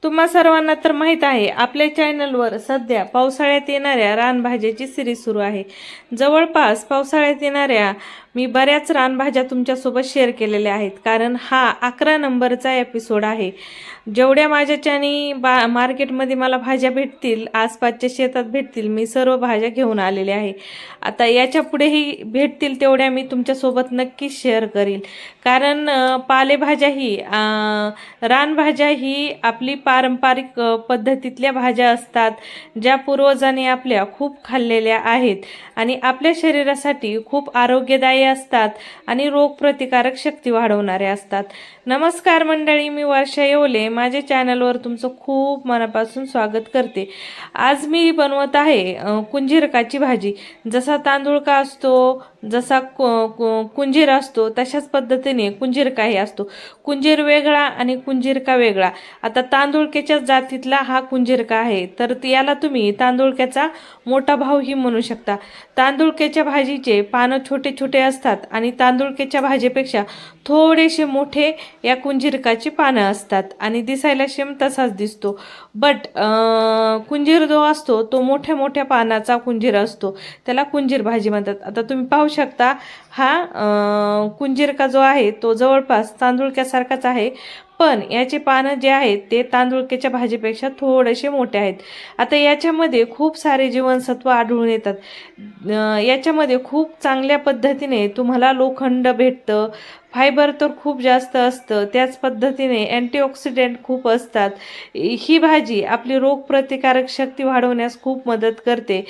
तुम्हा सर्वांना तर माहीत आहे आपल्या चॅनलवर सध्या पावसाळ्यात येणाऱ्या रानभाज्याची सिरीज सुरू आहे। जवळपास पावसाळ्यात येणाऱ्या मी बऱ्याच रानभाज्या तुमच्यासोबत शेअर केलेल्या आहेत, कारण हा 11 नंबरचा एपिसोड आहे। जेवढ्या माझ्याच्यानी मार्केटमध्ये मला भाज्या भेटतील, आसपासच्या शेतात भेटतील, मी सर्व भाज्या घेऊन आलेले आहे। आता याच्या पुढेही भेटतील तेवढ्या मी तुमच्यासोबत नक्कीच शेअर करील, कारण पालेभाज्या ही रानभाज्या ही आपली पारंपरिक पद्धतीतल्या भाज्या असतात, ज्या पूर्वजांनी आपल्या खूप खाल्लेल्या आहेत आणि आपल्या शरीरासाठी खूप आरोग्यदायी असतात आणि रोगप्रतिकारक शक्ती वाढवणारे असतात। नमस्कार मंडळी, मी वर्षा येवले माझ्या चॅनलवर तुमचं खूप मनापासून स्वागत करते। आज मी बनवत आहे कुंजिरकाची भाजी। जसा तांदूळका असतो, जसा कुंजीर असतो, तशाच पद्धतीने कुंजिरकाही असतो। कुंजीर वेगळा आणि कुंजिरका वेगळा। आता तांदूळक्याच्या जातीतला हा कुंजिरका आहे, तर याला तुम्ही तांदूळक्याचा मोठा भाऊही म्हणू शकता। तांदूळक्याच्या भाजीचे पानं छोटे छोटे असतात आणि तांदूळक्याच्या भाजीपेक्षा थोडेसे मोठे या कुंजिरकाची पानं असतात आणि दिसायला सेम तसाच दिसतो। बट कुंजीर जो असतो तो मोठ्या मोठ्या पानाचा कुंजीर असतो, त्याला कुंजीर भाजी म्हणतात। आता तुम्ही पाहू शकता हा कुंजिरका जो आहे तो जवळपास तांदूळक्यासारखाच आहे, पण याचे पानं जे आहेत ते तांदूळक्याच्या भाजीपेक्षा थोडेसे मोठे आहेत। आता याच्यामध्ये खूप सारे जीवनसत्व आढळून येतात। याच्यामध्ये खूप चांगल्या पद्धतीने तुम्हाला लोखंड भेटतं, फायबर तर खूप जास्त असतं, त्याच पद्धतीने अँटीऑक्सिडेंट खूप असतात। ही भाजी आपली रोगप्रतिकारक शक्ती वाढवण्यास खूप मदत करते,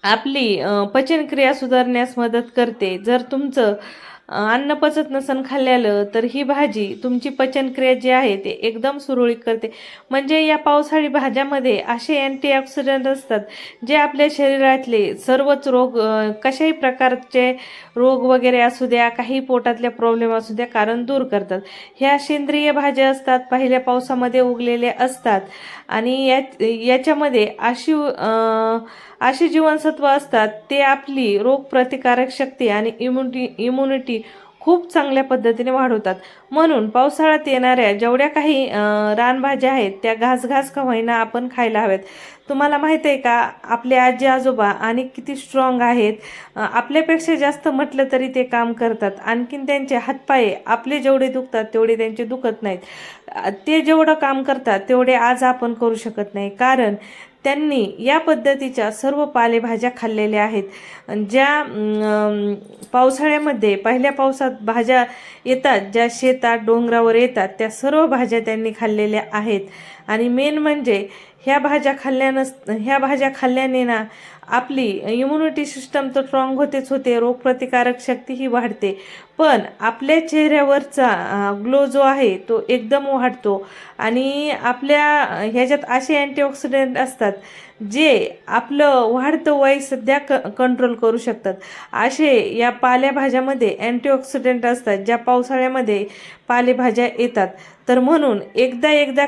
आपली पचनक्रिया सुधारण्यास मदत करते। जर तुमचं अन्न पचत नसन खाल्ल्यालं तर ही भाजी तुमची पचनक्रिया जी आहे ते एकदम सुरळीत करते। म्हणजे या पावसाळी भाज्यामध्ये असे अँटीऑक्सिडंट असतात जे आपल्या शरीरातले सर्वच रोग, कशाही प्रकारचे रोग वगैरे असू द्या, काही पोटातल्या प्रॉब्लेम असू द्या, कारण दूर करतात। ह्या सेंद्रिय भाज्या असतात, पहिल्या पावसामध्ये उगलेल्या असतात आणि याच्यामध्ये अशी जीवनसत्व असतात ते आपली रोगप्रतिकारक शक्ती आणि इम्युनिटी खूप चांगल्या पद्धतीने वाढवतात। म्हणून पावसाळ्यात येणाऱ्या जेवढ्या काही रानभाज्या आहेत त्या घास का होईना आपण खायला हव्यात। तुम्हाला माहित आहे का, आपले आजी आजोबा आणि किती स्ट्रॉंग आहेत, आपल्यापेक्षा जास्त म्हटलं तरी ते काम करतात। आणखीन त्यांचे हातपाय आपले जेवढे दुखतात तेवढे त्यांचे दुखत नाहीत। ते जेवढं काम करतात तेवढे आज आपण करू शकत नाही, कारण त्यांनी या पद्धतीच्या सर्व पालेभाज्या खाल्लेल्या आहेत। ज्या पावसाळ्यामध्ये पहिल्या पावसात भाज्या येतात, ज्या शेतात डोंगरावर येतात, त्या सर्व भाज्या त्यांनी खाल्लेल्या आहेत। आणि मेन म्हणजे ह्या भाज्या खाल्ल्याने ना आपली इम्युनिटी सिस्टम तर स्ट्रॉंग होते, रोगप्रतिकारक शक्ती ही वाढते, पण आपल्या चेहऱ्यावरचा ग्लो जो आहे तो एकदम वाढतो। आणि आपल्या ह्याच्यात असे अँटीऑक्सिडंट असतात जे आपलं वाढतं वय सध्या कंट्रोल करू शकतात। असे या पालेभाज्यामध्ये अँटीऑक्सिडंट असतात ज्या पावसाळ्यामध्ये पालेभाज्या येतात। तर म्हणून एकदा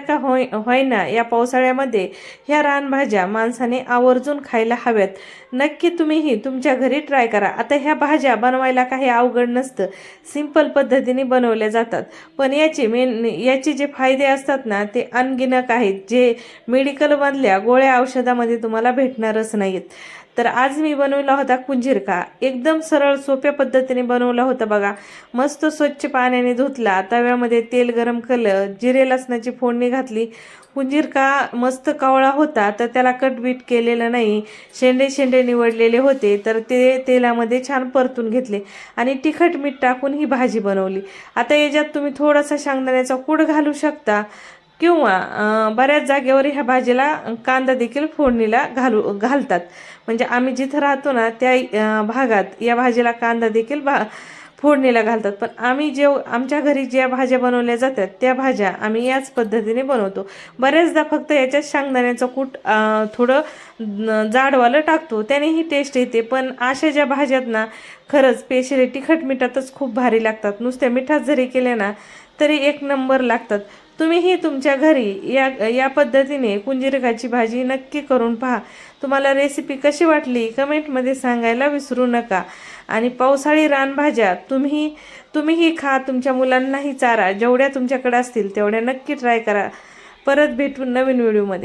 का होईना या पावसाळ्यामध्ये ह्या रानभाज्या माणसाने आवर्जून खायला हव्यात। नक्की तुम्हीही तुमच्या घरी ट्राय करा। आता ह्या भाज्या बनवायला काही अवघड नसतं, सिंपल पद्धतीने बनवल्या जातात, पण याचे जे फायदे असतात ना ते अनगिनक आहेत, जे मेडिकलमधल्या गोळ्या औषधामध्ये तुम्हाला भेटणारच नाहीत। तर आज मी बनवला होता कुंजिरका, एकदम सरळ सोप्या पद्धतीने बनवला होता बघा। मस्त स्वच्छ पाण्याने धुतला, तव्यामध्ये तेल गरम केलं, जिरे लसणाची फोडणी घातली। कुंजिरका मस्त कावळा होता तर त्याला कटबीट केलेलं नाही, शेंडे निवडलेले होते, तर ते तेलामध्ये छान परतून घेतले आणि तिखट मीठ टाकून ही भाजी बनवली। आता याच्यात तुम्ही थोडासा शेंगदाण्याचा कूट घालू शकता, किंवा बऱ्याच जागेवर ह्या भाजीला कांदा देखील फोडणीला घालतात। म्हणजे आम्ही जिथं राहतो ना त्या भागात या भाजीला कांदा देखील फोडणीला घालतात, पण आमच्या घरी ज्या भाज्या बनवल्या जातात त्या भाज्या आम्ही याच पद्धतीने बनवतो। बऱ्याचदा फक्त याच्यात शेंगदाण्याचं कूट थोडं जाडवालं टाकतो, त्यानेही टेस्ट येते। पण अशा ज्या भाज्यात ना खरंच स्पेशली तिखट मिठातच खूप भारी लागतात, नुसत्या मिठात जरी केले ना तरी एक नंबर लागतात। तुम्हीही तुमच्या घरी या पद्धतीने कुंजिरकाची भाजी नक्की करून पहा। तुम्हाला रेसिपी कशी वाटली कमेंटमध्ये सांगायला विसरू नका। आणि पावसाळी रानभाज्या तुम्हीही खा, तुमच्या मुलांनाही चारा. जेवढ्या तुमच्याकडे असतील तेवढ्या नक्की ट्राय करा. परत भेटू नवीन व्हिडिओमध्ये.